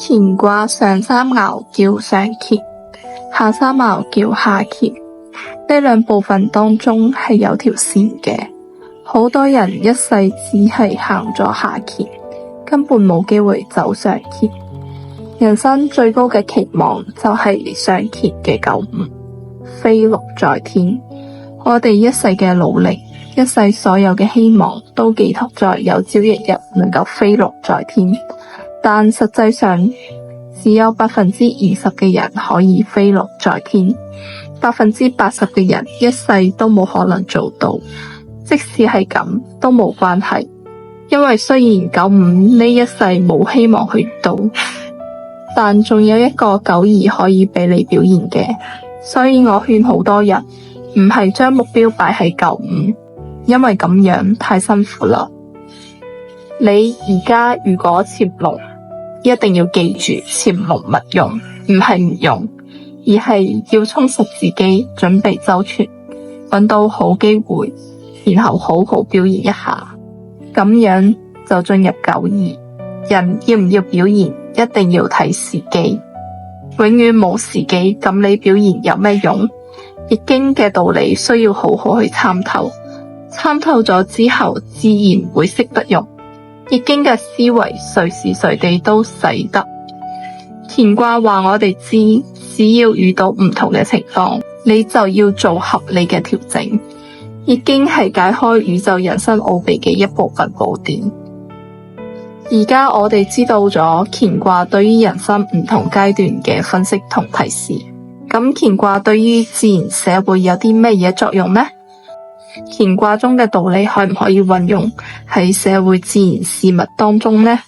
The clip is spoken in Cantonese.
乾卦上三爻叫上乾，下三爻叫下乾。呢兩部分當中係有條線嘅，好多人一世只係行咗下乾，根本冇機會走上乾。人生最高嘅期望就係上乾嘅九五，飛鹿在天。我哋一世嘅努力，一世所有嘅希望都寄託在有朝一日能夠飛鹿在天，但實際上只有20%嘅人可以飛鹿在天，80%嘅人一世都冇可能做到。即使係咁都冇關係，因為雖然95呢一世冇希望去到，但仲有一個92可以俾你表現嘅。所以我勸好多人唔係將目標擺喺95，因為咁樣太辛苦啦。你而家如果潛龍，一定要記住潛龍勿用，唔係唔用，而係要充實自己，準備周全，搵到好機會，然後好好表現一下，咁樣就進入92。人要唔要表現，一定要睇時機，永遠冇時機，咁你表現有咩用？易經嘅道理需要好好去參透，參透咗之後自然會識得用。易經嘅思維隨時隨地都使得。乾卦話我哋知，只要遇到唔同嘅情況，你就要做合理嘅調整。易經係解開宇宙人生奧秘嘅一部分寶典。而家我哋知道咗乾卦對於人生唔同階段嘅分析同提示，咁乾卦對於自然社會有啲咩嘢作用呢？乾卦中嘅道理可唔可以運用喺社會自然事物當中呢？